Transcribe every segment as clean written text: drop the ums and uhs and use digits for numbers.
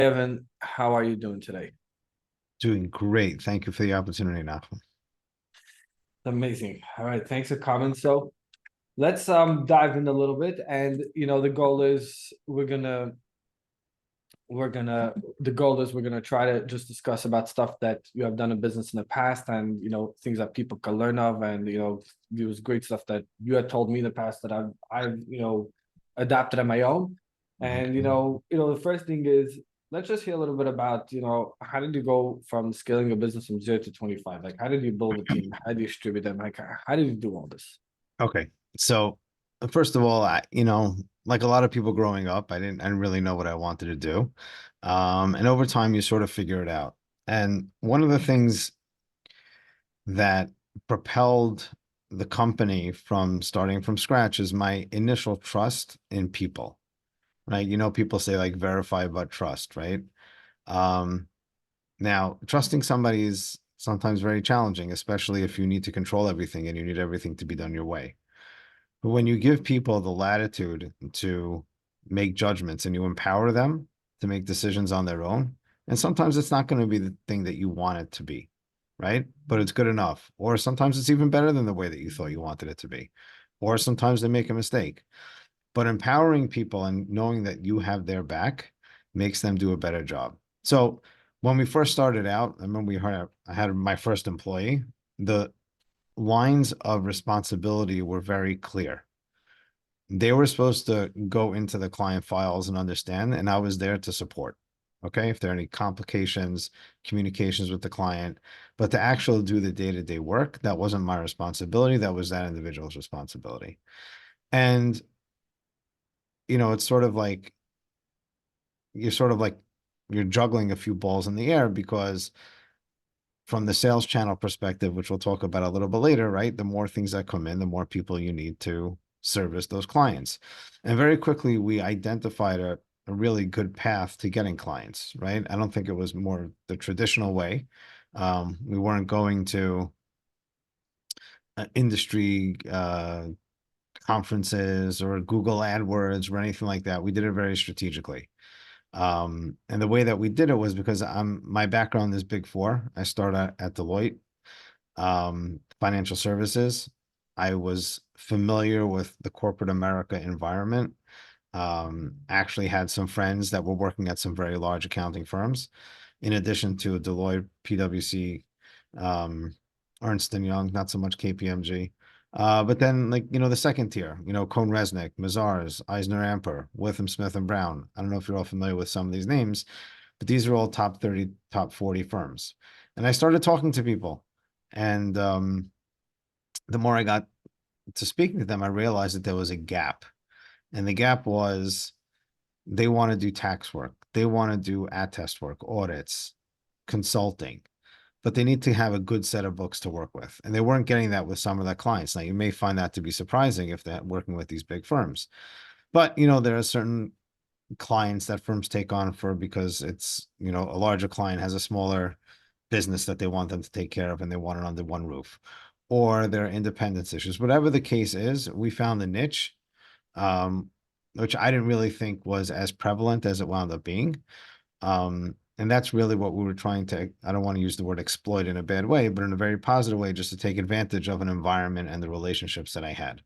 Evan, how are you doing today? Doing great. Thank you for the opportunity, Nachman. Amazing. All right, thanks for coming. So let's dive in a little bit. And the goal is we're gonna try to just discuss about stuff that you have done in business in the past and things that people can learn of, and it was great stuff that you had told me in the past that I've adapted on my own. And Okay. the first thing is, let's just hear a little bit about how did you go from scaling a business from 0 to 25? Like, how did you build a team? How do you distribute them? Like, how did you do all this? Okay. So first of all, like a lot of people growing up, I didn't really know what I wanted to do. And over time you sort of figure it out. And one of the things that propelled the company from starting from scratch is my initial trust in people. Right? People say like verify but trust, right? Um, Now, trusting somebody is sometimes very challenging, especially if you need to control everything and you need everything to be done your way. But when you give people the latitude to make judgments and you empower them to make decisions on their own, and sometimes it's not going to be the thing that you want it to be, right? But it's good enough. Or sometimes it's even better than the way that you thought you wanted it to be. Or sometimes they make a mistake. But empowering people and knowing that you have their back makes them do a better job. So when we first started out, I remember I had my first employee, the lines of responsibility were very clear. They were supposed to go into the client files and understand, and I was there to support. Okay, if there are any complications, communications with the client, but to actually do the day-to-day work, that wasn't my responsibility. That was that individual's responsibility. And it's sort of like you're juggling a few balls in the air because from the sales channel perspective, which we'll talk about a little bit later, right? The more things that come in, the more people you need to service those clients. And very quickly, we identified a really good path to getting clients, right? I don't think it was more the traditional way. We weren't going to industry conferences or Google AdWords or anything like that. We did it very strategically. And the way that we did it was because my background is Big Four. I started at Deloitte, financial services. I was familiar with the corporate America environment. Actually had some friends that were working at some very large accounting firms, in addition to Deloitte, PwC, um, Ernst and Young, not so much KPMG. But then, like, the second tier, Cohn Resnick, Mazars, Eisner Amper, Witham Smith and Brown. I don't know if you're all familiar with some of these names, but these are all top 30, top 40 firms. And I started talking to people. And the more I got to speaking to them, I realized that there was a gap. And the gap was they want to do tax work, they want to do attest work, audits, consulting, but they need to have a good set of books to work with. And they weren't getting that with some of their clients. Now, you may find that to be surprising if they're working with these big firms. But, there are certain clients that firms take on for because it's, a larger client has a smaller business that they want them to take care of and they want it under one roof. Or there are independence issues. Whatever the case is, we found a niche, um, which I didn't really think was as prevalent as it wound up being. And that's really what we were trying to, I don't want to use the word exploit in a bad way, but in a very positive way, just to take advantage of an environment and the relationships that I had.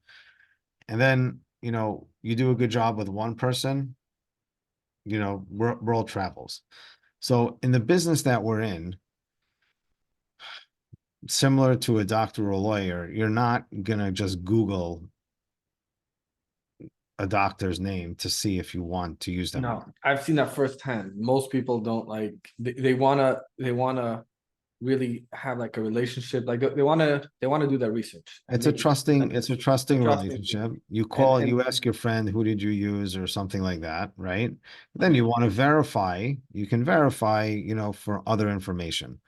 And then, you do a good job with one person, world travels. So in the business that we're in, similar to a doctor or a lawyer, you're not going to just Google a doctor's name to see if you want to use them or No, not. I've seen that firsthand. Most people don't like they wanna really have like a relationship. Like they wanna do their research and It's a make sure that trusting, it's a they're trusting trusting. relationship. You And call, and you ask your friend, who did you use or something like that, right? Then you yeah, want to verify, you can verify, for other information.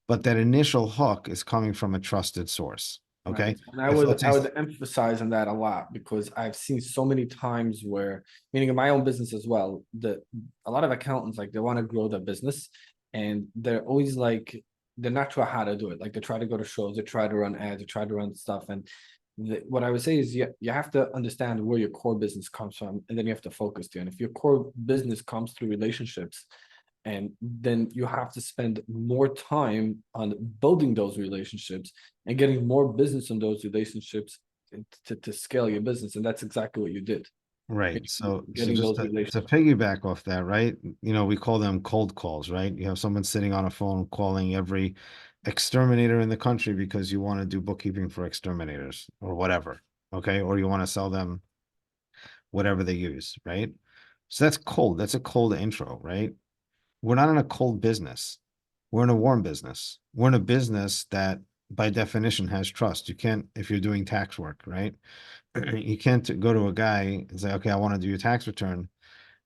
But that initial hook is coming from a trusted source. right. Okay. And I If would let's I say, would emphasize on that a lot because I've seen so many times where, meaning in my own business as well, that a lot of accountants, like, they want to grow their business and they're always like they're not sure how to do it. Like, they try to go to shows, they try to run ads, they try to run stuff. And what I would say is you have to understand where your core business comes from, and then you have to focus there. And if your core business comes through relationships And then you have to spend more time on building those relationships and getting more business on those relationships to scale your business. And that's exactly what you did. Right. So Getting just those to relationships. piggyback off that, right? You know, we call them cold calls, right? You have someone sitting on a phone calling every exterminator in the country because you want to do bookkeeping for exterminators or whatever. Okay. Or you want to sell them whatever they use, right? So that's cold. That's a cold intro, right? We're not in a cold business. We're in a warm business. We're in a business that by definition has trust. You can't, if you're doing tax work, right? You can't go to a guy and say, okay, I want to do your tax return.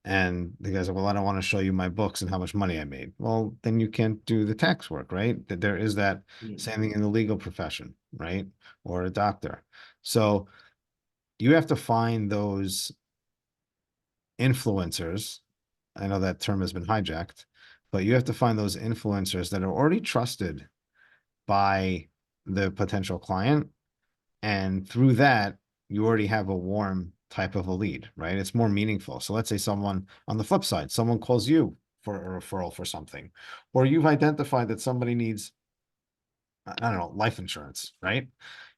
And the guy's like, well, I don't want to show you my books and how much money I made. Well, then you can't do the tax work, right? That there is that Mm. same thing in the legal profession, right? Or a doctor. So you have to find those influencers. I know that term has been hijacked, but you have to find those influencers that are already trusted by the potential client. And through that, you already have a warm type of a lead, right? It's more meaningful. So let's say someone on the flip side, someone calls you for a referral for something, or you've identified that somebody needs, I don't know, life insurance, right?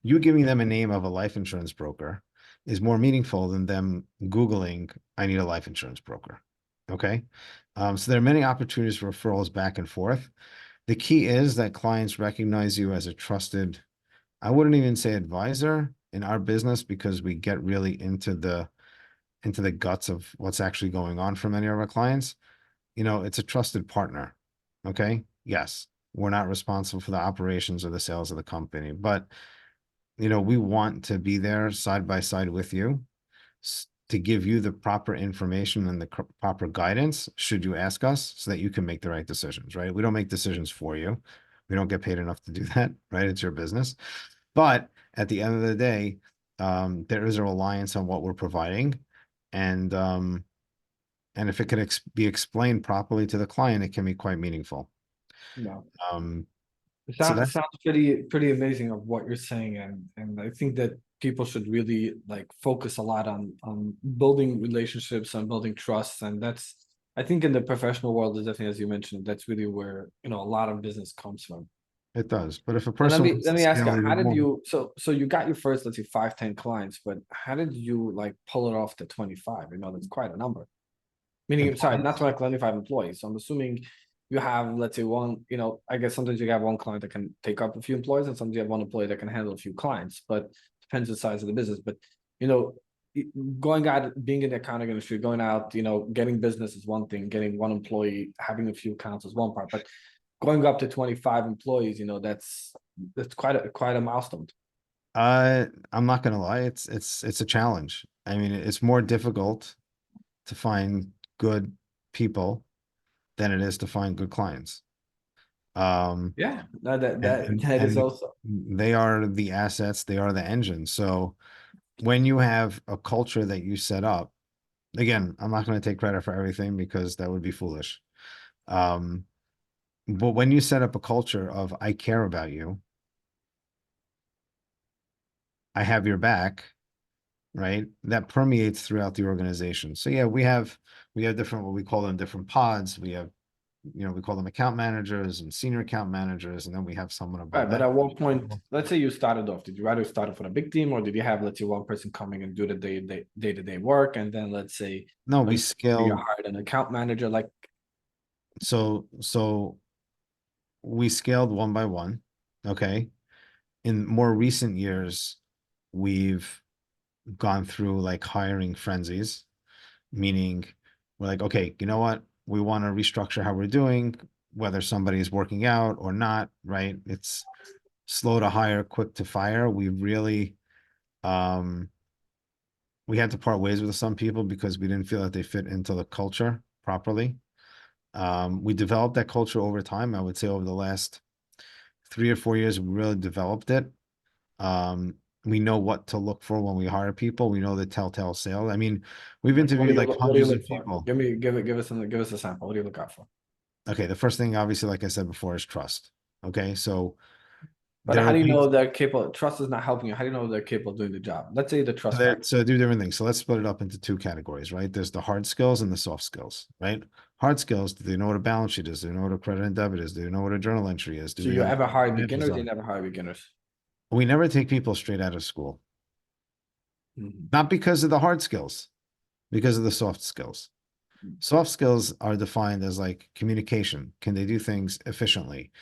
You giving them a name of a life insurance broker is more meaningful than them Googling, I need a life insurance broker. Okay. So there are many opportunities for referrals back and forth. The key is that clients recognize you as a trusted, I wouldn't even say advisor in our business because we get really into the guts of what's actually going on for many of our clients. You know, it's a trusted partner. Okay. Yes, we're not responsible for the operations or the sales of the company, but you know, we want to be there side by side with you to give you the proper information and the proper guidance should you ask us so that you can make the right decisions, right? We don't make decisions for you. We don't get paid enough to do that, right? It's your business. But at the end of the day, there is a reliance on what we're providing. And if it can be explained properly to the client, it can be quite meaningful. No. Um, It so sounds, it that's sounds pretty amazing of what you're saying, and I think that people should really like focus a lot on building relationships and building trust, and that's, I think in the professional world, is definitely, as you mentioned, that's really where, you know, a lot of business comes from. it does. But if a And let person me wants let to me ask you, scale how even did more, you, so you got your first, let's say 5, 10 clients, but how did you like pull it off to 25? You know, that's quite a number. Meaning, sorry, not employees, 25 employees. So I'm assuming you have, let's say one, you know, I guess sometimes you have one client that can take up a few employees, and sometimes you have one employee that can handle a few clients, but depends the size of the business. But, you know, going out, being in the accounting industry, going out, you know, getting business is one thing, getting one employee, having a few accounts is one part, but going up to 25 employees, you know, that's quite a milestone. I'm not gonna lie, it's a challenge. I mean, it's more difficult to find good people than it is to find good clients. Um, Yeah, no, that and that and that is and also. they are the assets, they are the engine. So when you have a culture that you set up, again, I'm not going to take credit for everything because that would be foolish. Um, but when you set up a culture of I care about you, I have your back, right? That permeates throughout the organization. So yeah, we have different what we call them different pods. We have, you know, we call them account managers and senior account managers, and then we have someone above Right, but that. at what point, let's say you started off, did you rather start off with a big team, or did you have, let's say, one person coming and do the day-to-day work, and then let's say No, we when you scaled. hired an account manager, like, So we scaled one by one. Okay. In more recent years, we've gone through like hiring frenzies, meaning we're like, okay, you know what? We want to restructure how we're doing, whether somebody is working out or not, right? It's slow to hire, quick to fire. Um, we had to part ways with some people because we didn't feel that they fit into the culture properly. We developed that culture over time. I would say over the last 3 or 4 years, we really developed it. Um, we know what to look for when we hire people. We know the telltale sale. I mean, we've interviewed like what do you hundreds look of for? people. Give us a sample. What do you look out for? Okay, the first thing, obviously, like I said before, is trust. Okay, so But there how are do you know ways they're capable? Trust is not helping you. How do you know they're capable of doing the job? Let's say the trust factor. so do different things. So let's split it up into two categories, right? There's the hard skills and the soft skills, right? Hard skills, do they know what a balance sheet is? Do they know what a credit and debit is? Do they know what a journal entry is? Do So they you ever understand what hire financials beginners? You are? never hire beginners. We never take people straight out of school, Mhm. not because of the hard skills, because of the soft skills. Soft skills are defined as like communication. Can they do things efficiently?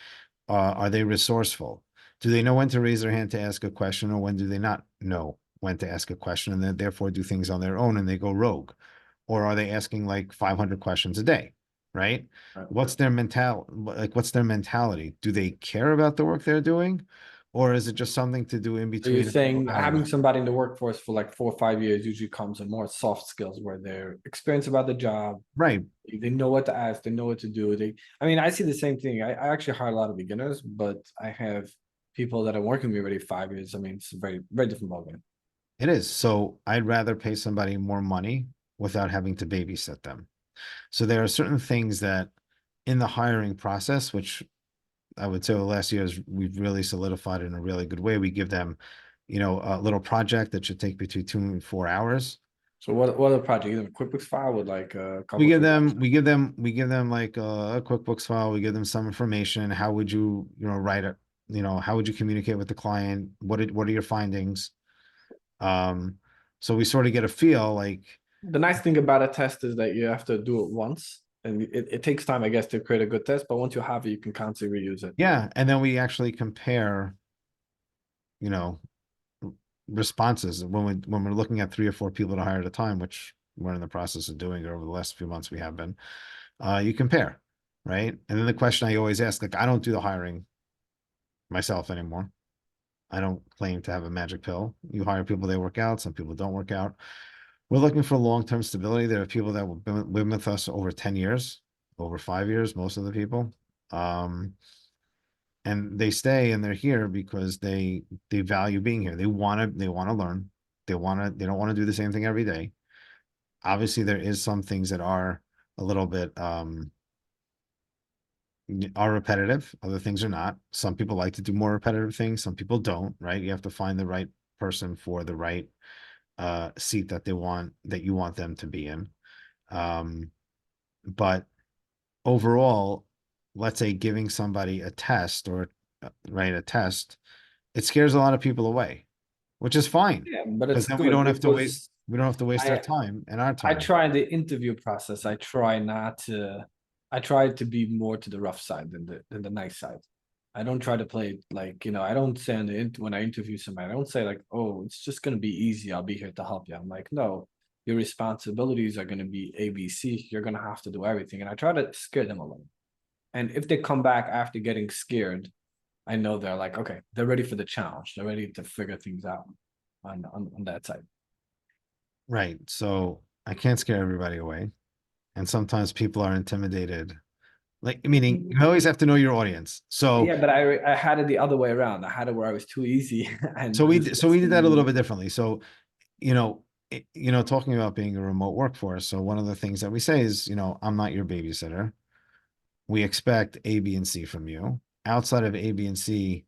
Are they resourceful? Do they know when to raise their hand to ask a question, or when do they not know when to ask a question and then therefore do things on their own and they go rogue? Or are they asking like 500 questions a day, right? Right. What's their mentality? Do they care about the work they're doing? Or is it just something to do in So you're between and they go saying out of having it? somebody in the workforce for like 4 or 5 years usually comes in more soft skills where they're experienced about the job. Right. They know what to ask. They know what to do. I mean, I see the same thing. I actually hire a lot of beginners, but I have people that are working with me already 5 years. I mean, it's a very, very different ballgame. It is. So I'd rather pay somebody more money without having to babysit them. So there are certain things that in the hiring process, which I would say the last years we've really solidified in a really good way. We give them, a little project that should take between 2 and 4 hours. So what other project? Either a QuickBooks file with like a We couple give transactions. them, we give them, we give them like a QuickBooks file. We give them some information. How would you, write it? How would you communicate with the client? What are your findings? Um, so we sort of get a feel like, The nice thing about a test is that you have to do it once, and it takes time, I guess, to create a good test. But once you have it, you can constantly reuse it. yeah, and then we actually compare, you know, responses when we're looking at 3 or 4 people to hire at a time, which we're in the process of doing over the last few months. We have been. You compare, right? And then the question I always ask, like, I don't do the hiring myself anymore. I don't claim to have a magic pill. You hire people, they work out. Some people don't work out. We're looking for long-term stability. There are people that have been with us over 10 years, over 5 years, most of the people. And they stay and they're here because they value being here. They want to learn. They don't want to do the same thing every day. Obviously, there is some things that are a little bit are repetitive. Other things are not. Some people like to do more repetitive things. Some people don't, right? You have to find the right person for the right seat that you want them to be in. But overall, let's say giving somebody a test or right, a test, it scares a lot of people away, which is fine Yeah, but because it's then we good don't have to waste because we don't have to waste their I time and our I time. try the interview process. I try not to. I try to be more to the rough side than the nice side. I don't try to play like I don't say when I interview somebody. I don't say like, oh, it's just gonna be easy. I'll be here to help you. I'm like, no, your responsibilities are gonna be ABC. You're gonna have to do everything, and I try to scare them a little. And if they come back after getting scared, I know they're like, okay, they're ready for the challenge. They're ready to figure things out on that side. Right. So I can't scare everybody away. And sometimes people are intimidated. Like, meaning you always have to know your audience. So Yeah, but I had it the other way around. I had it where I was too easy, and so we this did, so gets we did that a little them. bit differently. So, you know, talking about being a remote workforce. So one of the things that we say is, I'm not your babysitter. We expect A, B, and C from you. Outside of A, B, and C,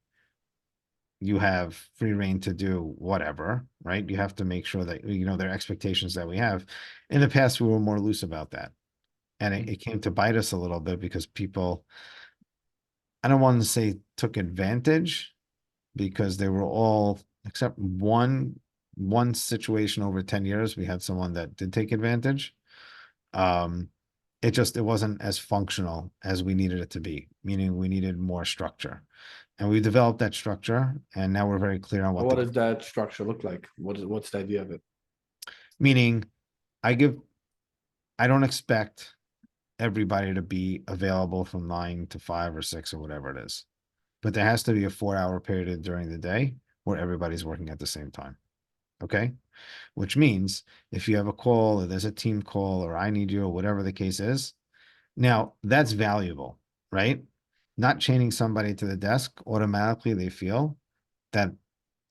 you have free reign to do whatever, right? You have to make sure that, there are expectations that we have. In the past, we were more loose about that. And it came to bite us a little bit because people, I don't want to say took advantage because they were all, except one situation over 10 years, we had someone that did take advantage. Um, it wasn't as functional as we needed it to be, meaning we needed more structure. And we developed that structure, and now we're very clear on what What the does that structure look like? What's the idea of it? meaning I give I don't expect everybody to be available from 9 to 5 or 6 or whatever it is. But there has to be a 4 hour period during the day where everybody's working at the same time. Okay. Which means if you have a call or there's a team call or I need you or whatever the case is, now that's valuable, right? Not chaining somebody to the desk, automatically they feel that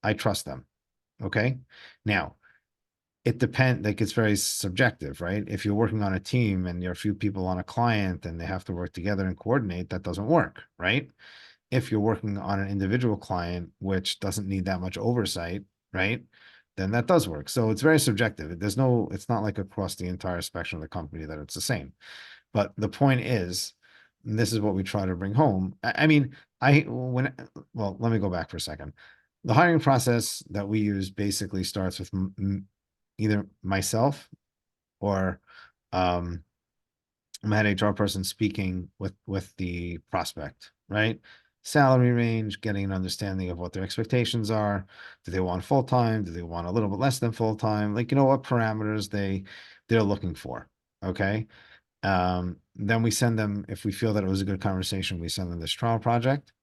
I trust them. Okay. Now, it depends, like it's very subjective, right? If you're working on a team and you're a few people on a client and they have to work together and coordinate, that doesn't work, right? If you're working on an individual client, which doesn't need that much oversight, right? Then that does work. So it's very subjective. It's not like across the entire spectrum of the company that it's the same. But the point is, and this is what we try to bring home. Well, let me go back for a second. The hiring process that we use basically starts with either myself or my head HR person speaking with the prospect, right? Salary range, getting an understanding of what their expectations are. Do they want full time? Do they want a little bit less than full time? Like, what parameters they're looking for. Okay. Then we send them, if we feel that it was a good conversation, we send them this trial project,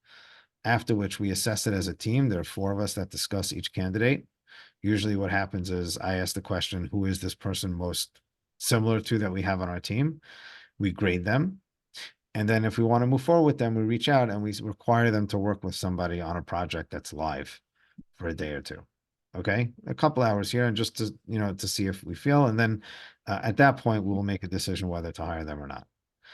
after which we assess it as a team. There are 4 of us that discuss each candidate. Usually what happens is I ask the question, who is this person most similar to that we have on our team? We grade them. And then if we want to move forward with them, we reach out and we require them to work with somebody on a project that's live for a day or two. Okay. A couple hours here and just to see if we feel. And then at that point, we will make a decision whether to hire them or not.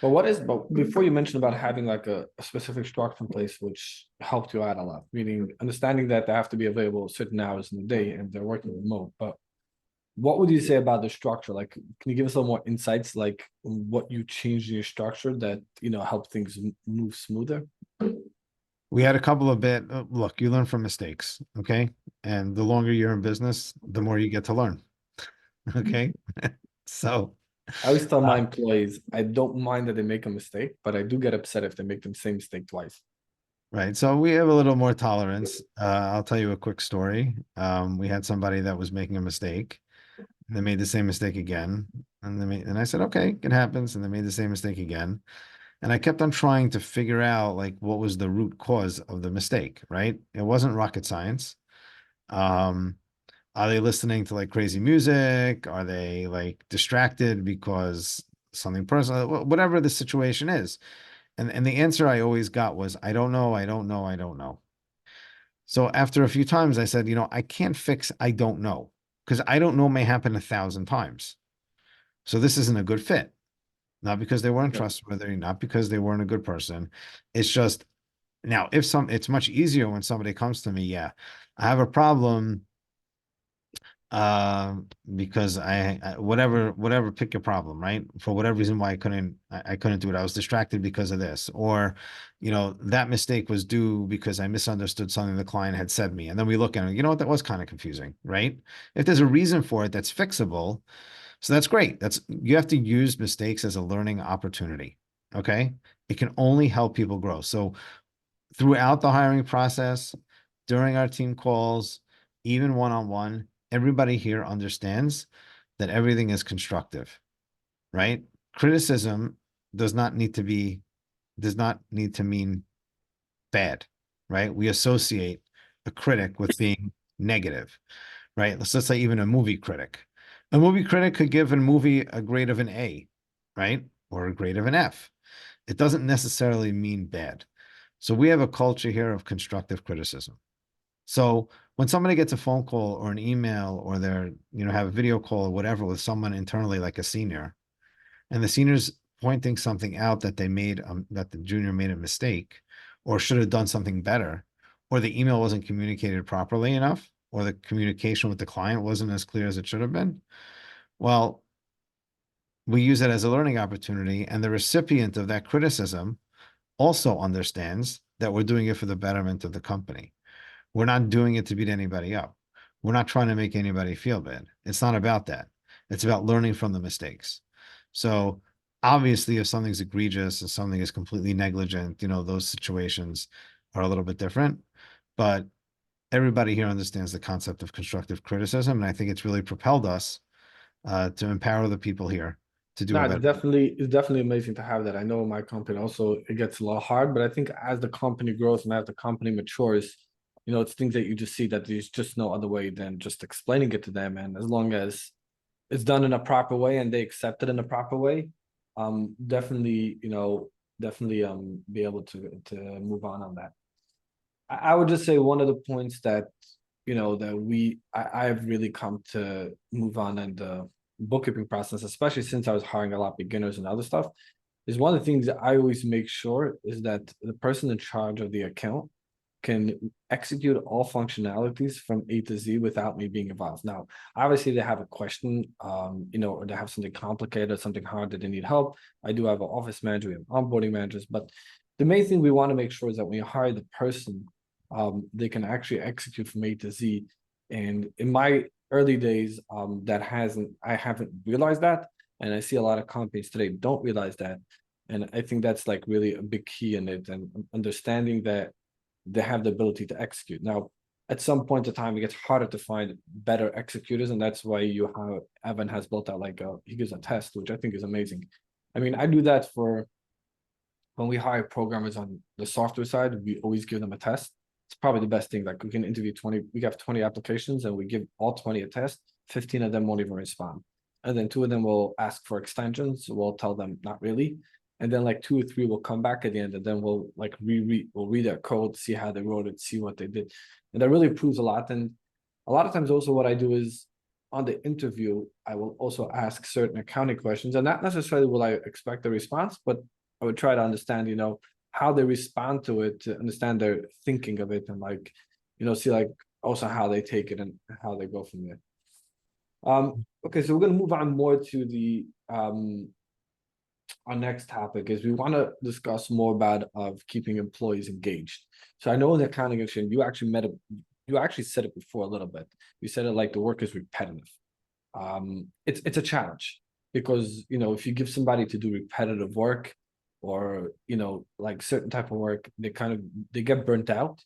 But before you mentioned about having like a specific structure in place, which helped you out a lot, meaning understanding that they have to be available certain hours in the day and they're working remote. But what would you say about the structure? Like, can you give us a little more insights, like what you changed in your structure that, helped things move smoother? We had a couple of look, you learn from mistakes. Okay. And the longer you're in business, the more you get to learn. Okay. So I always tell my employees, I don't mind that they make a mistake, but I do get upset if they make the same mistake twice. right. So we have a little more tolerance. I'll tell you a quick story. We had somebody that was making a mistake. They made the same mistake again. And I said, okay, it happens. And they made the same mistake again. And I kept on trying to figure out like what was the root cause of the mistake, right? It wasn't rocket science. Um, are they listening to like crazy music? Are they like distracted because something personal, whatever the situation is? And the answer I always got was, I don't know, I don't know, I don't know. So after a few times, I said, I can't fix I don't know, because I don't know may happen 1,000 times. So this isn't a good fit. Not because they weren't Yeah. trustworthy, not because they weren't a good person. It's just now, it's much easier when somebody comes to me, yeah, I have a problem because whatever, pick your problem, right? For whatever reason why I couldn't do it. I was distracted because of this, or that mistake was due because I misunderstood something the client had said me. And then we look at it, what, that was kind of confusing, right? If there's a reason for it that's fixable, so that's great. You have to use mistakes as a learning opportunity. Okay. It can only help people grow. So throughout the hiring process, during our team calls, even one-on-one, everybody here understands that everything is constructive, right? Criticism does not need to mean bad, right? We associate a critic with being negative, right? Let's say even a movie critic. A movie critic could give a movie a grade of an A, right? Or a grade of an F. It doesn't necessarily mean bad. So we have a culture here of constructive criticism. So when somebody gets a phone call or an email, or they're, have a video call or whatever with someone internally, like a senior, and the senior's pointing something out that that the junior made a mistake or should have done something better, or the email wasn't communicated properly enough, or the communication with the client wasn't as clear as it should have been, well, we use it as a learning opportunity. And the recipient of that criticism also understands that we're doing it for the betterment of the company. We're not doing it to beat anybody up. We're not trying to make anybody feel bad. It's not about that. It's about learning from the mistakes. So obviously, if something's egregious and something is completely negligent, those situations are a little bit different. But everybody here understands the concept of constructive criticism. And I think it's really propelled us to empower the people here to do No, a it's better. definitely amazing to have that. I know my company also, it gets a lot hard, but I think as the company grows and as the company matures, it's things that you just see that there's just no other way than just explaining it to them. And as long as it's done in a proper way and they accept it in a proper way, definitely, be able to move on that. I would just say one of the points that I've really come to move on in the bookkeeping process, especially since I was hiring a lot of beginners and other stuff, is one of the things that I always make sure is that the person in charge of the account can execute all functionalities from A to Z without me being involved. Now, obviously they have a question, or they have something complicated, something hard that they need help. I do have an office manager, we have onboarding managers, but the main thing we want to make sure is that when you hire the person, they can actually execute from A to Z. And in my early days, I haven't realized that. And I see a lot of companies today don't realize that. And I think that's like really a big key in it, and understanding that they have the ability to execute. Now, at some point in time, it gets harder to find better executors, and that's why Evan has built out he gives a test, which I think is amazing. I mean, I do that for when we hire programmers on the software side, we always give them a test. It's probably the best thing. Like we can interview 20, we have 20 applications and we give all 20 a test. 15 of them won't even respond. And then 2 of them will ask for extensions. We'll tell them not really. And then like 2 or 3 will come back at the end, and then we'll like we'll read their code, see how they wrote it, see what they did. And that really proves a lot. And a lot of times also what I do is on the interview, I will also ask certain accounting questions, and not necessarily will I expect a response, but I would try to understand, how they respond to it, to understand their thinking of it, and see like also how they take it and how they go from there. Okay, so we're gonna move on more to the our next topic is we want to discuss more about of keeping employees engaged. So I know in the accounting industry, you actually said it before a little bit. You said it like the work is repetitive. It's a challenge because if you give somebody to do repetitive work, or like certain type of work, they get burnt out.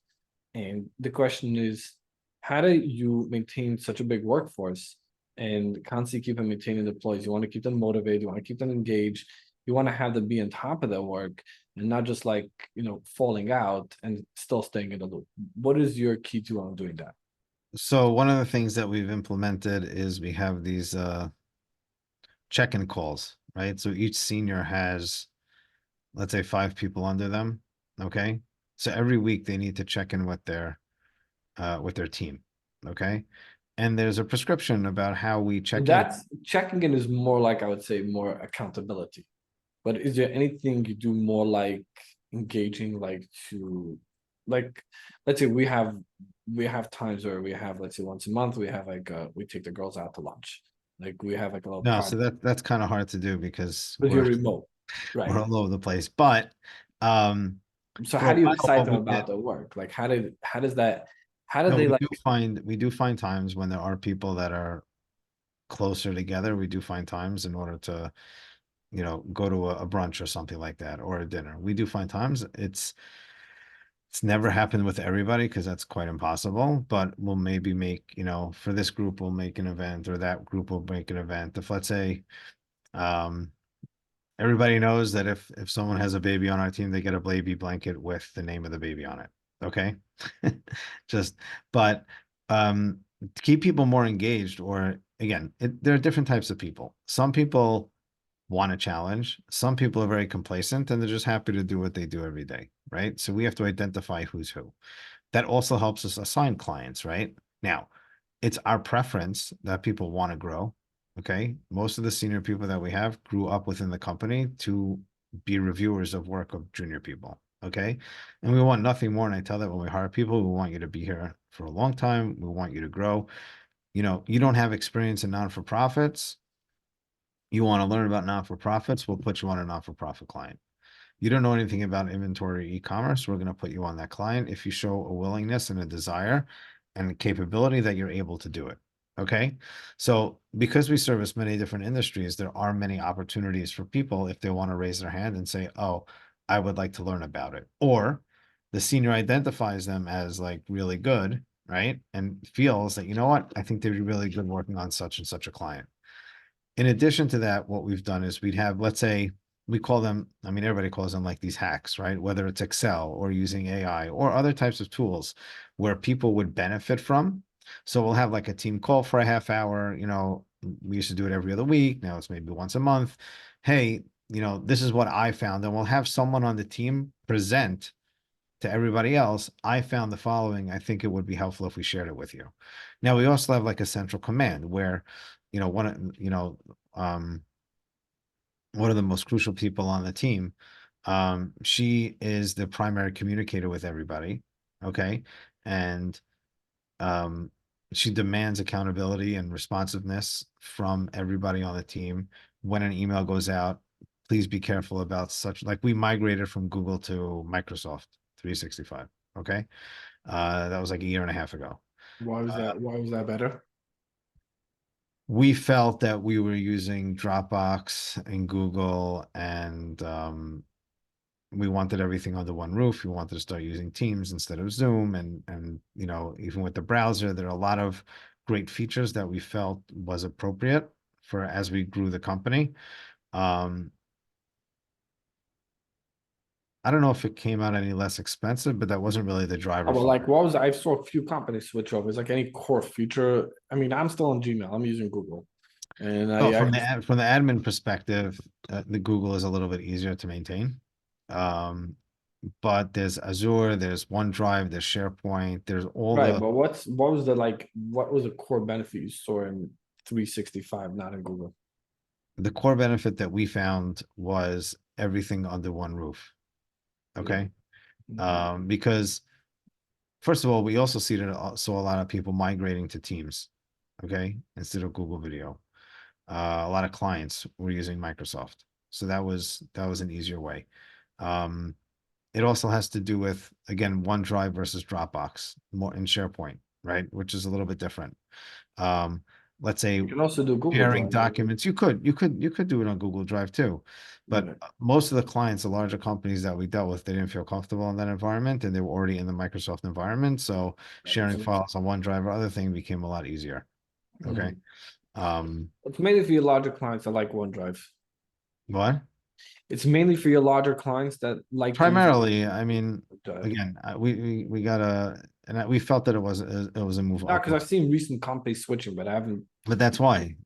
And the question is, how do you maintain such a big workforce and constantly keep on maintaining the employees? You want to keep them motivated, you want to keep them engaged, you want to have them be on top of their work and not just falling out and still staying in the loop. What is your key to on doing that? So one of the things that we've implemented is we have these check-in calls, right? So each senior has, let's say, 5 people under them. Okay. So every week they need to check in with their team. Okay. And there's a prescription about how we check in. That's checking in is more like, I would say, more accountability. But is there anything you do more like engaging, let's say we have times where we have, let's say once a month, we take the girls out to lunch. Like we have like a little No, so project. that's kind of hard to do because But you're remote, we're right? all over the place. But So for how a do you while, excite what them we did, about their work? Like how does that how do no, they we do find times when there are people that are closer together. We do find times in order to, go to a brunch or something like that, or a dinner. We do find times. It's never happened with everybody because that's quite impossible, but we'll maybe make, for this group, we'll make an event, or that group will make an event. If, let's say, um, everybody knows that if someone has a baby on our team, they get a baby blanket with the name of the baby on it. Okay. Just, but to keep people more engaged, or again, there are different types of people. Some people want a challenge. Some people are very complacent and they're just happy to do what they do every day, right? So we have to identify who's who. That also helps us assign clients, right? Now, it's our preference that people want to grow. Okay. Most of the senior people that we have grew up within the company to be reviewers of work of junior people. Okay. And we want nothing more. And I tell that when we hire people, we want you to be here for a long time. We want you to grow. You don't have experience in non-for-profits. You want to learn about non-for-profits, we'll put you on a non-for-profit client. You don't know anything about inventory e-commerce, we're going to put you on that client if you show a willingness and a desire and a capability that you're able to do it. Okay. So because we service many different industries, there are many opportunities for people if they want to raise their hand and say, oh, I would like to learn about it. Or the senior identifies them as like really good, right? And feels that, you know what, I think they'd be really good working on such and such a client. In addition to that, what we've done is we'd have, let's say, we call them, I mean, everybody calls them like these hacks, right? Whether it's Excel or using AI or other types of tools where people would benefit from. So we'll have like a team call for a half hour. We used to do it every other week. Now it's maybe once a month. Hey, this is what I found. And we'll have someone on the team present to everybody else. I found the following. I think it would be helpful if we shared it with you. Now we also have like a central command where, one of the most crucial people on the team, she is the primary communicator with everybody. okay? And she demands accountability and responsiveness from everybody on the team. When an email goes out, please be careful about such, like we migrated from Google to Microsoft 365, okay? That was like a year and a half ago. Why was that? Why was that better? We felt that we were using Dropbox and Google, and we wanted everything under one roof. We wanted to start using Teams instead of Zoom, and you know, even with the browser, there are a lot of great features that we felt was appropriate for as we grew the company. Um, I don't know if it came out any less expensive, but that wasn't really the Oh, driver well, for like it. what was I saw a few companies switch over. It's like any core feature. I mean, I'm still on Gmail. I'm using Google, and Well, I from actually from the admin perspective, the Google is a little bit easier to maintain. Um, but there's Azure, there's OneDrive, there's SharePoint, there's all right. the But what was the like? What was the core benefit you saw in 365, not in Google? core benefit that we found was everything under one roof. Yeah. Okay. Mhm. Because first of all, we also saw a lot of people migrating to Teams, okay, instead of Google Video. A lot of clients were using Microsoft, so that was an easier way. Um, it also has to do with, again, OneDrive versus Dropbox, more in SharePoint, right, which is a little bit different. Um, let's say You can also do Google sharing Drive. documents, you could do it on Google Drive too, but Right. most of the clients, the larger companies that we dealt with, they didn't feel comfortable in that environment, and they were already in the Microsoft environment, so That makes sharing sense. files on OneDrive or other thing became a lot easier. Okay. Mhm. um It's mainly for your larger clients that like OneDrive. what It's mainly for your larger clients that like to use primarily, I mean, OneDrive. again, we gotta, and we felt that it was a move No, because upward, I've seen recent companies switching, but I haven't. but that's why.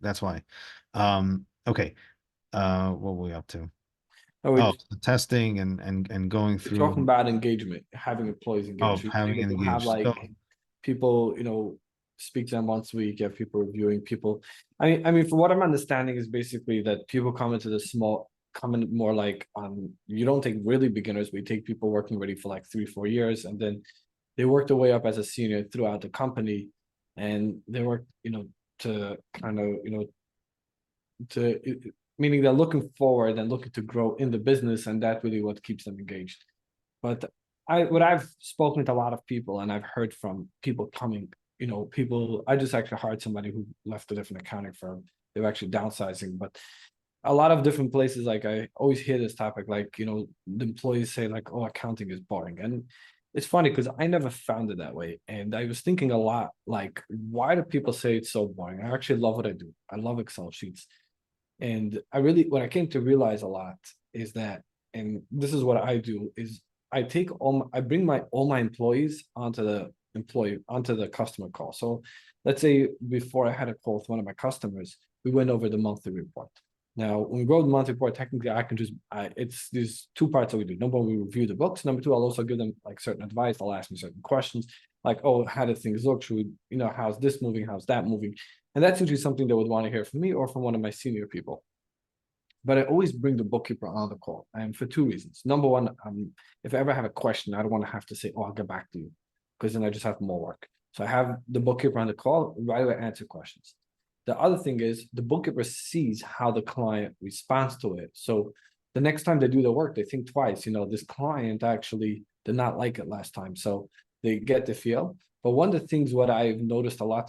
What were we up to? Oh, Oh, the testing and going we're talking through. about engagement, having employees engaged. Oh, You're having saying it that you have engaged. So, like people, speak to them once a week. You have people reviewing people. I mean, from what I'm understanding is basically that people come into the small, come in more like you don't take really beginners. We take people working already for like 3, 4 years, and then they work their way up as a senior throughout the company, and they work, to kind of, to meaning they're looking forward and looking to grow in the business, and that's really what keeps them engaged. But I've spoken to a lot of people, and I've heard from people coming, people. I just actually hired somebody who left a different accounting firm. They were actually downsizing, but a lot of different places, like I always hear this topic, like, the employees say like, oh, accounting is boring. And it's funny because I never found it that way. And I was thinking a lot, like, why do people say it's so boring? I actually love what I do. I love Excel sheets. And I really, what I came to realize a lot is that, and this is what I do, is I bring all my employees onto the customer call. So let's say before I had a call with one of my customers, we went over the monthly report. Now, when we go to the monthly report, technically I can it's these two parts that we do. Number one, we review the books. Number two, I'll also give them like certain advice. They'll ask me certain questions, like, oh, how do things look? Should we, how's this moving? How's that moving? And that's usually something they would want to hear from me or from one of my senior people. But I always bring the bookkeeper on the call, and for two reasons. Number one, if I ever have a question, I don't want to have to say, "Oh, I'll get back to you," because then I just have more work. So I have the bookkeeper on the call, right away answer questions. The other thing is the bookkeeper sees how the client responds to it. So the next time they do the work, they think twice. This client actually did not like it last time, so they get the feel. But one of the things what I've noticed a lot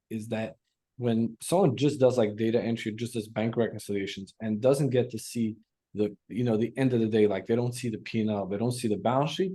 is that when someone just does like data entry, just does bank reconciliations and doesn't get to see the end of the day, like they don't see the P&L, they don't see the balance sheet,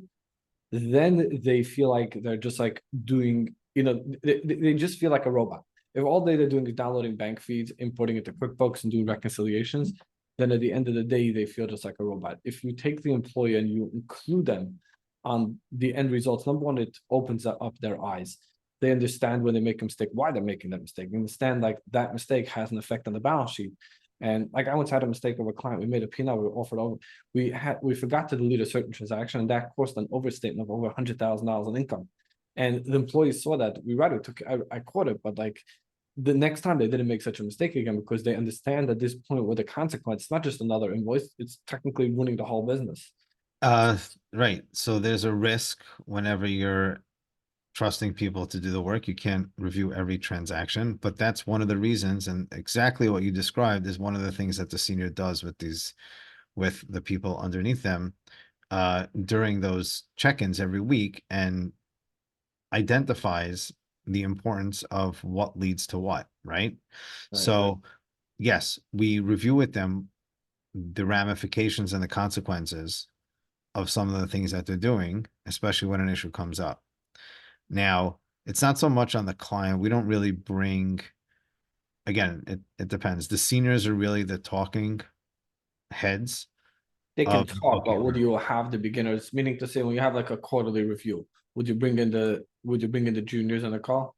then they feel like they're just like doing, they just feel like a robot. If all day they're doing is downloading bank feeds, importing it to QuickBooks and doing reconciliations, then at the end of the day, they feel just like a robot. If you take the employee and you include them on the end results, number one, it opens up their eyes. They understand when they make a mistake, why they're making that mistake. They understand like that mistake has an effect on the balance sheet. And like I once had a mistake of a client. We made a P&L, we were offered over. We forgot to delete a certain transaction, and that caused an overstatement of over $100,000 in income. And the employees saw that. We rather took I caught it, but like the next time they didn't make such a mistake again because they understand at this point with the consequence, it's not just another invoice, it's technically ruining the whole business. uh right. So there's a risk whenever you're trusting people to do the work. You can't review every transaction, but that's one of the reasons. And exactly what you described is one of the things that the senior does with with the people underneath them during those check-ins every week, and identifies the importance of what leads to what, right? Right. So yes, we review with them the ramifications and the consequences of some of the things that they're doing, especially when an issue comes up. Now, it's not so much on the client. We don't really bring, again, it depends. The seniors are really the talking heads They can of the talk, but would bookkeeper. you have the beginners? Meaning to say, when you have like a quarterly review, would you bring in the juniors on the call?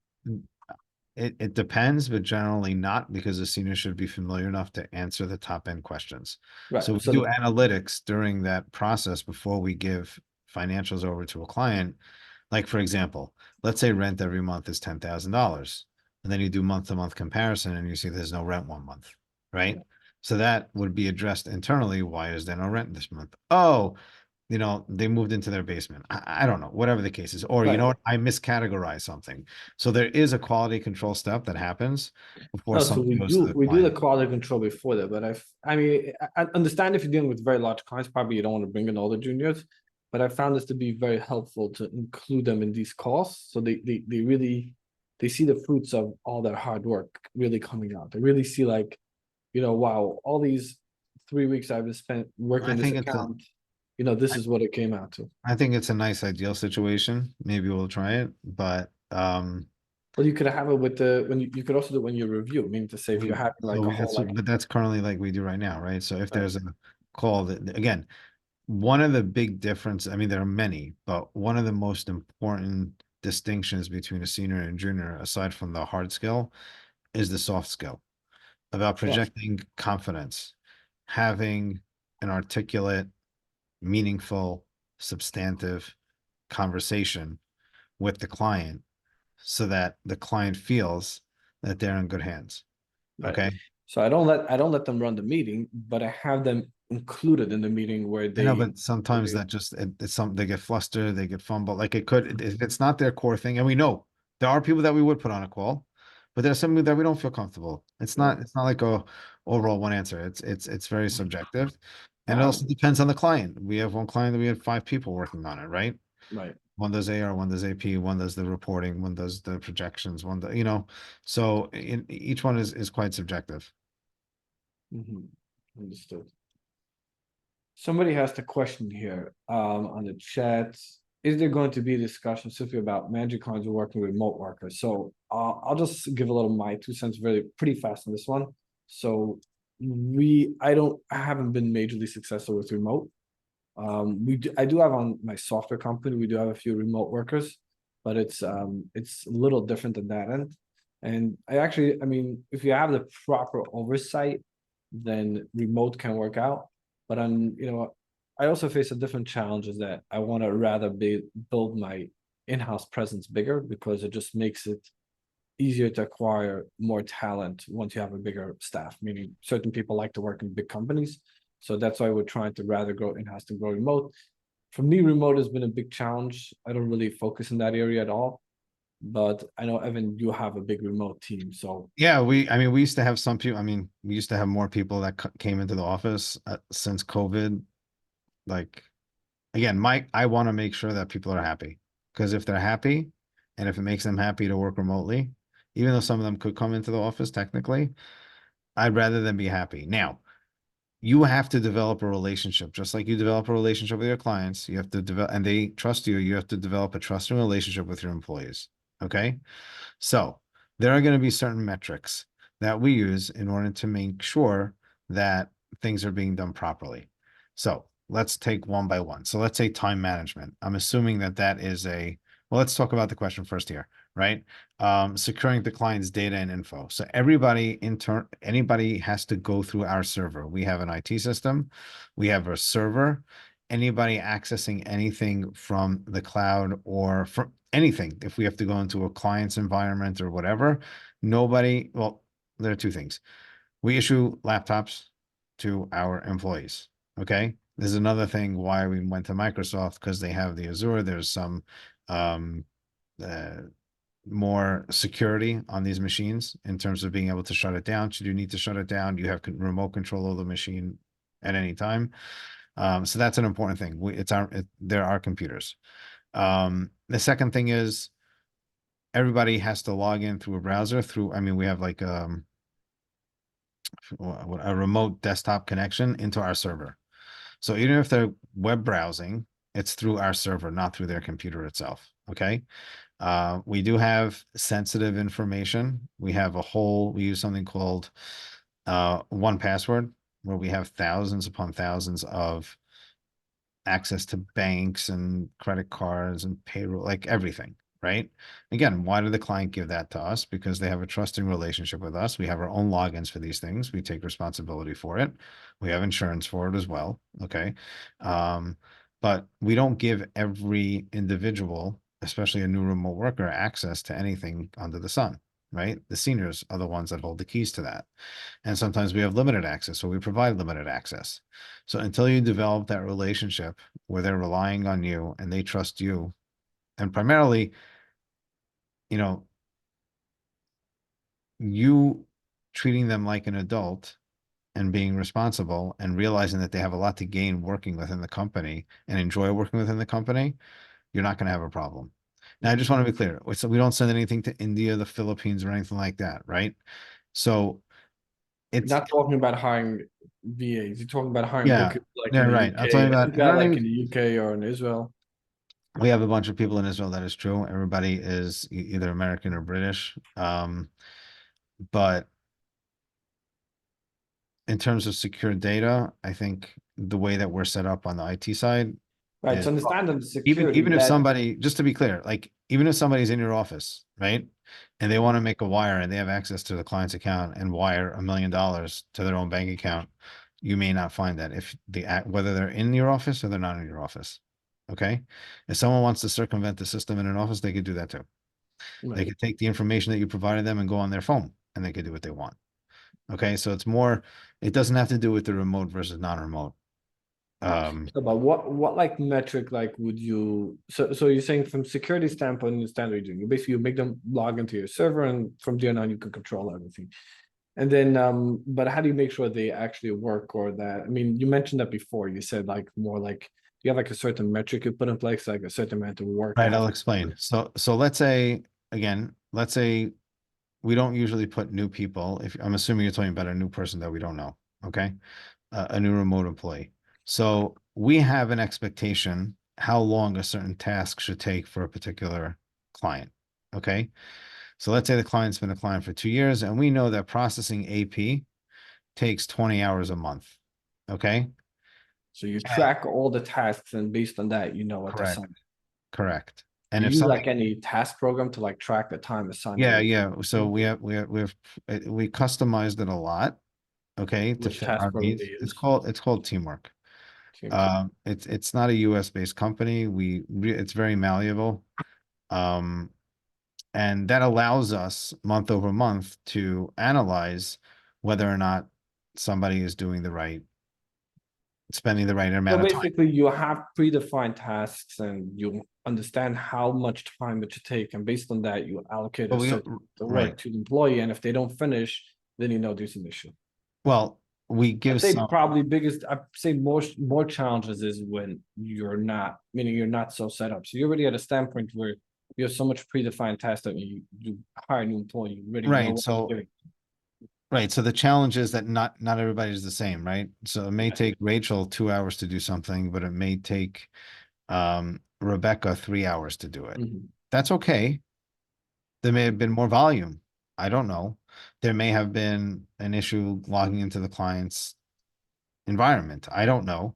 It depends, but generally not, because the senior should be familiar enough to answer the top end questions. Right. So we So do analytics during that process before we give financials over to a client. Like, for example, let's say rent every month is $10,000. And then you do month to month comparison and you see there's no rent one month, right? So that would be addressed internally. Why is there no rent this month? Oh, they moved into their basement. I don't know, whatever the case is. Or, you know right. what, I miscategorized something. So there is a quality control step that happens before No, so something goes to the we do the client. quality control before that, but I mean, I understand if you're dealing with very large clients, probably you don't want to bring in all the juniors, but I found this to be very helpful to include them in these calls, so they really they see the fruits of all that hard work really coming out. They really see like, wow, all these 3 weeks I've spent working I on this think it's a, account, this is what it came out to. I think it's a nice ideal situation. Maybe we'll try it, but Well, you could have it with the when you could also do it when you review, meaning to say if you're having like a whole like. but that's currently like we do right now, right? So if Right. there's a call that, again, one of the big difference, I mean, there are many, but one of the most important distinctions between a senior and a junior, aside from the hard skill, is the soft skill about Well, projecting confidence, having an articulate, meaningful, substantive conversation with the client so that the client feels that they're in good hands. right. Okay. So I don't let them run the meeting, but I have them included in the meeting where I know, they but sometimes that just it's some they get flustered, they get fumbled. Like it could, if it's not their core thing, and we know there are people that we would put on a call, but there's something that we don't feel comfortable. right. It's not like a overall one answer. It's very subjective. And it Um, also depends on the client. We have one client that we had 5 people working on it, right? right. One does AR, one does AP, one does the reporting, one does the projections, one does, so each one is quite subjective. Mhm. Understood. Somebody has the question here on the chat. Is there going to be a discussion specifically about magic cards or working with remote workers? So I'll just give a little my 2 cents very pretty fast on this one. So I haven't been majorly successful with remote. I do have on my software company, we do have a few remote workers, but it's a little different than that end. And I mean, if you have the proper oversight, then remote can work out. But I also face a different challenge is that I want to rather build my in-house presence bigger because it just makes it easier to acquire more talent once you have a bigger staff, meaning certain people like to work in big companies. So that's why we're trying to rather grow in-house than grow remote. For me, remote has been a big challenge. I don't really focus in that area at all. But I know, Evan, you have a big remote team. So Yeah, I mean, we used to have some people, I mean, we used to have more people that came into the office since COVID. Like, again, I want to make sure that people are happy, because if they're happy and if it makes them happy to work remotely, even though some of them could come into the office technically, I'd rather them be happy. Now, you have to develop a relationship, just like you develop a relationship with your clients. You have to develop, and they trust you. You have to develop a trusting relationship with your employees. Okay. So there are going to be certain metrics that we use in order to make sure that things are being done properly. So let's take one by one. So let's say time management. I'm assuming that that is well, let's talk about the question first here, right? Securing the client's data and info. So anybody has to go through our server. We have an IT system. We have a server. Anybody accessing anything from the cloud or from anything, if we have to go into a client's environment or whatever, well, there are two things. We issue laptops to our employees. Okay. There's another thing why we went to Microsoft, because they have the Azure. There's some um, uh, more security on these machines in terms of being able to shut it down. Should you need to shut it down, you have remote control of the machine at any time. So that's an important thing. There are computers. The second thing is everybody has to log in through a browser I mean, we have like a remote desktop connection into our server. So even if they're web browsing, it's through our server, not through their computer itself. Okay. We do have sensitive information. We use something called 1Password, where we have thousands upon thousands of access to banks and credit cards and payroll, like everything, right? Again, why did the client give that to us? Because they have a trusting relationship with us. We have our own logins for these things. We take responsibility for it. We have insurance for it as well. Okay. But we don't give every individual, especially a new remote worker, access to anything under the sun, right? The seniors are the ones that hold the keys to that. And sometimes we have limited access, so we provide limited access. So until you develop that relationship where they're relying on you and they trust you, and primarily, you know, you treating them like an adult and being responsible and realizing that they have a lot to gain working within the company and enjoy working within the company, you're not going to have a problem. Now, I just want to be clear. So we don't send anything to India, the Philippines, or anything like that, right? So You're it's, not talking about hiring VAs. You're talking about hiring yeah, bookkeepers like yeah, in the right. I'm talking UK. about, Is and I that don't like even, in the UK or in Israel? we have a bunch of people in Israel. That is true. Everybody is either American or British. But in terms of secure data, I think the way that we're set up on the IT side Right. is So understand the even security even if that somebody, just to be clear, like even if somebody's in your office, right, and they want to make a wire and they have access to the client's account and wire $1 million to their own bank account, you may not find that if whether they're in your office or they're not in your office. Okay. If someone wants to circumvent the system in an office, they could do that too. They right. could take the information that you provided them and go on their phone and they could do what they want. Okay. So it's more, it doesn't have to do with the remote versus non-remote. So, but what like metric like would you so you're saying from security standpoint, you understand what you're doing. You basically you make them log into your server and from there on you can control everything. And then but how do you make sure they actually work or that I mean you mentioned that before. You said like more like you have like a certain metric you put in place, like a certain amount of work they Right, have I'll to explain. do. So let's say again, let's say we don't usually put new people. If I'm assuming you're talking about a new person that we don't know, okay? A new remote employee. So we have an expectation how long a certain task should take for a particular client. Okay. So let's say the client's been a client for 2 years and we know that processing AP takes 20 hours a month. Okay. So you And track all the tasks and based on that, you know what to correct, assign. correct. Do And if you use something, like any task program to like track the time assigned to yeah, each yeah. So thing? we customized it a lot, okay, to Which fit task our program they needs. use? It's called Teamwork. TMT. It's not a US based company. It's very malleable. Um, and that allows us month over month to analyze whether or not somebody is spending the right So amount of time. basically, you have predefined tasks and you understand how much time it should take, and based on that, you allocate But a certain right. work to the employee. And if they don't finish, then you know there's an issue. Well, we I'd give say some, probably biggest. I'd say more challenges is when you're not, meaning you're not so set up. So you're already at a standpoint where you have so much predefined tasks that you hire a new employee, you already know right. what you're So doing. right. So the challenge is that not everybody's the same, right? So it may Yeah. take Rachel 2 hours to do something, but it may take Rebecca 3 hours to do it. Mhm. That's okay. There may have been more volume. I don't know. There may have been an issue logging into the client's environment. I don't know.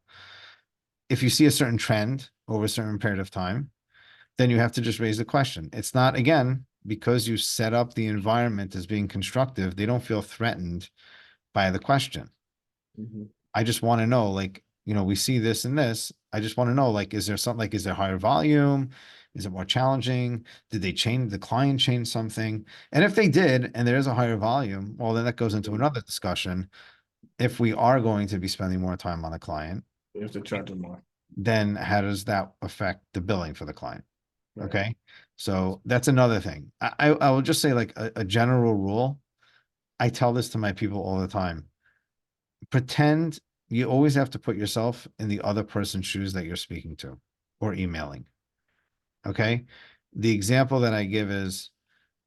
If you see a certain trend over a certain period of time, then you have to just raise the question. It's not, again, because you set up the environment as being constructive, they don't feel threatened by the question. Mhm. I just want to know, like, we see this and this. I just want to know, like, is there something, like, is there higher volume? Is it more challenging? Did the client change something? And if they did, and there is a higher volume, well, then that goes into another discussion. If we are going to be spending more time on a client, You have to charge them more. then how does that affect the billing for the client? Right. Okay. So that's another thing. I will just say like a general rule. I tell this to my people all the time. Pretend you always have to put yourself in the other person's shoes that you're speaking to or emailing. Okay. The example that I give is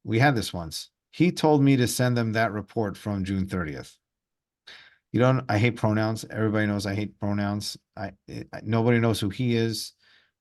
we had this once. He told me to send them that report from June 30th. You don't, I hate pronouns. Everybody knows I hate pronouns. Nobody knows who he is.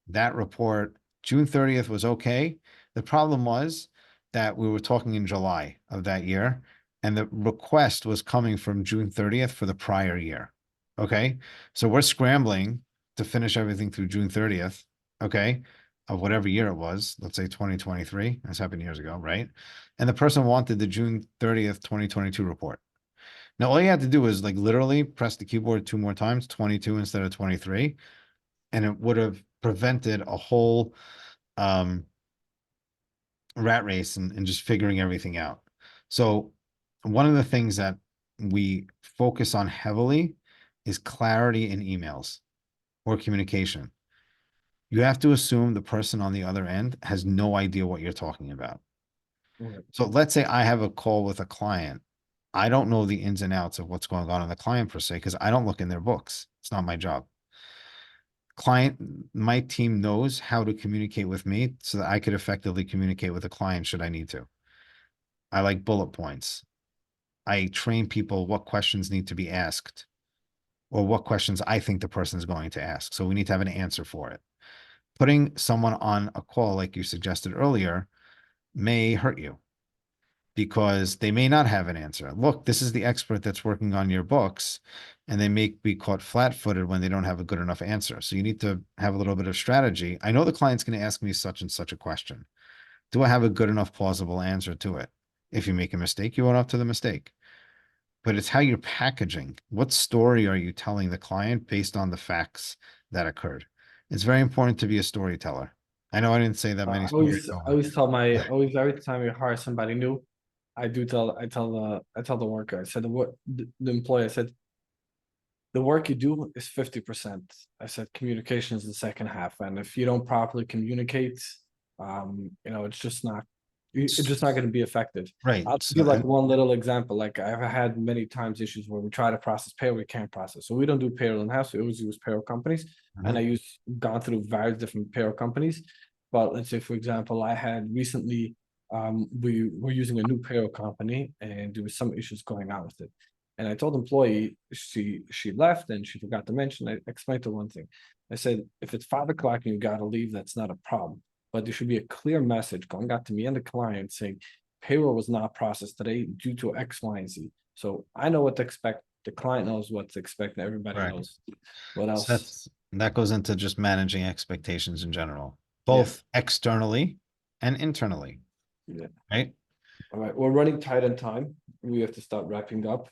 That report, June 30th was okay. The problem was that we were talking in July of that year, and the request was coming from June 30th for the prior year. Okay. So we're scrambling to finish everything through June 30th. Okay. Of whatever year it was, let's say 2023. That's happened years ago, right? And the person wanted the June 30th, 2022 report. Now, all you had to do was like literally press the keyboard 2 more times, 22 instead of 23, and it would have prevented a whole rat race and just figuring everything out. So one of the things that we focus on heavily is clarity in emails or communication. You have to assume the person on the other end has no idea what you're talking about. Right. So let's say I have a call with a client. I don't know the ins and outs of what's going on in the client per se, because I don't look in their books. It's not my job. My team knows how to communicate with me so that I could effectively communicate with the client should I need to. I like bullet points. I train people what questions need to be asked or what questions I think the person is going to ask. So we need to have an answer for it. Putting someone on a call, like you suggested earlier, may hurt you because they may not have an answer. Look, this is the expert that's working on your books, and they may be caught flat-footed when they don't have a good enough answer. So you need to have a little bit of strategy. I know the client's going to ask me such and such a question. Do I have a good enough plausible answer to it? If you make a mistake, you own up to the mistake. But it's how you're packaging. What story are you telling the client based on the facts that occurred? It's very important to be a storyteller. I know I didn't say that many stories I over. always tell my, always every time you hire somebody new, I tell the worker, I said, the employee, I said, the work you do is 50%. I said, communication is the second half. And if you don't properly communicate, it's just not, it's just not going to be effective. Right. I'll So, give like one little example. Like I've had many times issues where we try to process payroll, we can't process. So we don't do payroll in-house. We always use payroll companies. And gone through various different payroll companies. But let's say, for example, I had recently, we were using a new payroll company and there was some issues going on with it. And I told the employee she left and she forgot to mention. I explained to her one thing. I said, if it's 5 o'clock and you got to leave, that's not a problem. But there should be a clear message going out to me and the client saying payroll was not processed today due to X, Y, and Z. So I know what to expect. The client knows what to expect, and everybody right. knows what So else. that goes into just managing expectations in general, Yeah, both externally and internally, yeah. right? All right, we're running tight on time. We have to start wrapping up.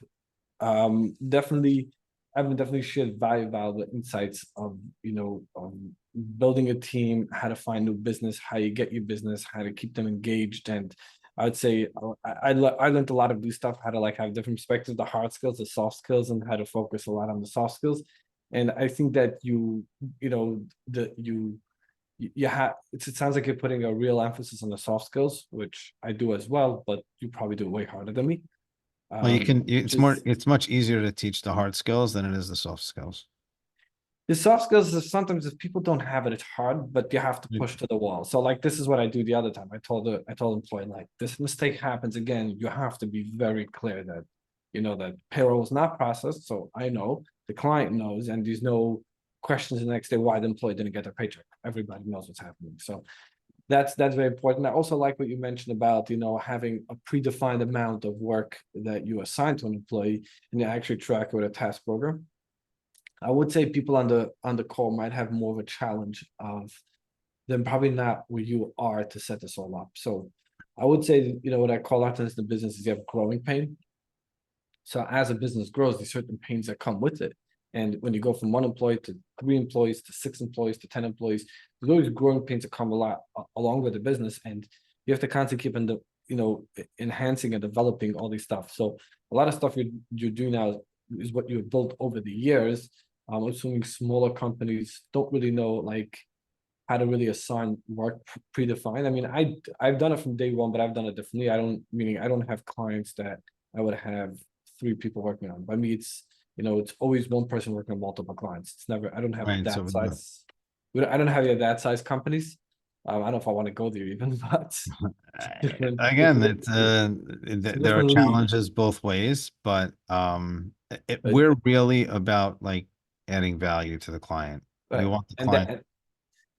Definitely, I've definitely shared valuable insights of building a team, how to find new business, how you get your business, how to keep them engaged, and I would say I learned a lot of new stuff, how to like have different perspectives, the hard skills, the soft skills, and how to focus a lot on the soft skills. And I think that you have it sounds like you're putting a real emphasis on the soft skills, which I do as well, but you probably do it way harder than me. Well, Which is it's much easier to teach the hard skills than it is the soft skills. the soft skills is sometimes if people don't have it, it's hard, but you have to push to the wall. So like this is what I do the other time. I told employee like this mistake happens again, you have to be very clear that that payroll is not processed. So I know the client knows, and there's no questions the next day why the employee didn't get their paycheck. Everybody knows what's happening. So that's very important. I also like what you mentioned about having a predefined amount of work that you assign to an employee and you actually track it with a task program. I would say people on the call might have more of a challenge of them probably not where you are to set this all up. So I would say, what I call out as the business is you have growing pain. So as a business grows, there's certain pains that come with it. And when you go from 1 employee to 3 employees to 6 employees to 10 employees, there's always growing pains that come a lot along with the business. And you have to constantly keep enhancing and developing all these stuff. So a lot of stuff you're doing now is what you've built over the years. I'm assuming smaller companies don't really know like how to really assign work predefined. I mean, I've done it from day one, but I've done it differently. Meaning I don't have clients that I would have 3 people working on. By me, it's it's always one person working on multiple clients. It's never I don't have Right. So that size. I don't have that size companies. I don't know if I want to go there even, but different, again, different, it's it's a there are different league. challenges both ways, but But, we're really about like adding value to the client. We but want the and client. that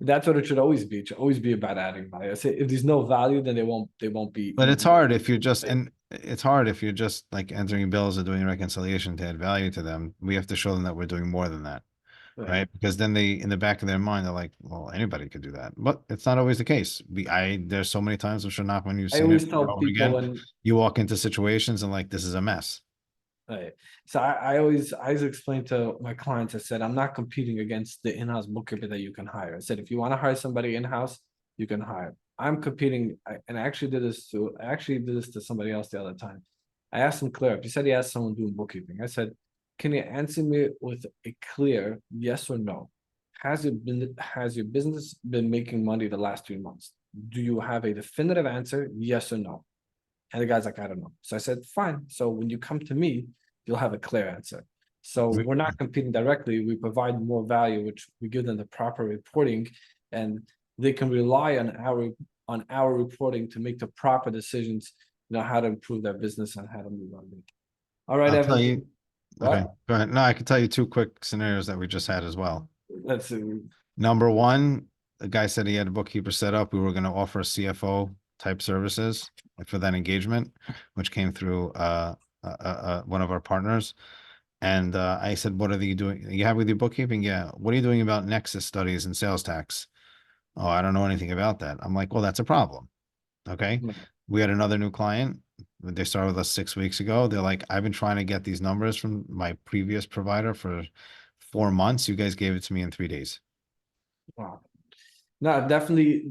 that's what it should always be. It should always be about adding value. I say if there's no value, then they won't be But it's even. hard if you're just, and it's hard if you're just like entering bills or doing reconciliation to add value to them. We have to show them that we're doing more than that, Right. right? Because then they, in the back of their mind, they're like, well, anybody could do that. But it's not always the case. There's so many times, I'm sure not when you've I seen it always over and tell over people again, when you walk into situations and like, this is a mess. right. So I always explain to my clients, I said, I'm not competing against the in-house bookkeeper that you can hire. I said, if you want to hire somebody in-house, you can hire. I'm competing, and I actually did this to somebody else the other time. I asked him clear. He said he asked someone doing bookkeeping. I said, can you answer me with a clear yes or no? Has your business been making money the last 3 months? Do you have a definitive answer, yes or no? And the guy's like, I don't know. So I said, fine. So when you come to me, you'll have a clear answer. So We- we're not competing directly. We provide more value, which we give them the proper reporting, and they can rely on our reporting to make the proper decisions, how to improve their business and how to move on. All right, I'll tell Evan. you. Okay, What? go ahead. No, I can tell you two quick scenarios that we just had as well. Let's see. Number one, the guy said he had a bookkeeper set up. We were going to offer CFO type services for that engagement, which came through one of our partners. And I said, what are you doing? You have with your bookkeeping? Yeah. What are you doing about Nexus studies and sales tax? Oh, I don't know anything about that. I'm like, well, that's a problem. Okay. We had another new client. They started with us 6 weeks ago. They're like, I've been trying to get these numbers from my previous provider for 4 months. You guys gave it to me in 3 days. Wow. No, definitely.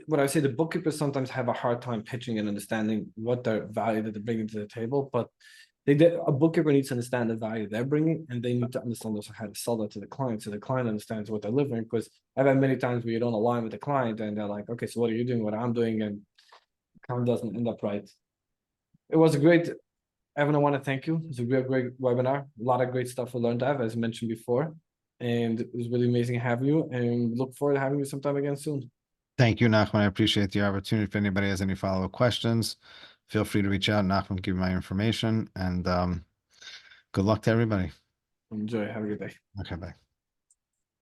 What I say, the bookkeepers sometimes have a hard time pitching and understanding what their value that they're bringing to the table. But a bookkeeper needs to understand the value they're bringing, and they need to understand also how to sell that to the client, so the client understands what they're delivering. Because I've had many times where you don't align with the client, and they're like, "Okay, so what are you doing? What I'm doing?" And the client doesn't end up right. It was a great, Evan. I want to thank you. It was a real great webinar. A lot of great stuff we learned, as mentioned before. And it was really amazing having you, and look forward to having you sometime again soon. Thank you, Nachman. I appreciate the opportunity. If anybody has any follow-up questions, feel free to reach out. Nachman, give you my information, and good luck to everybody. Enjoy. Have a good day. Okay, bye.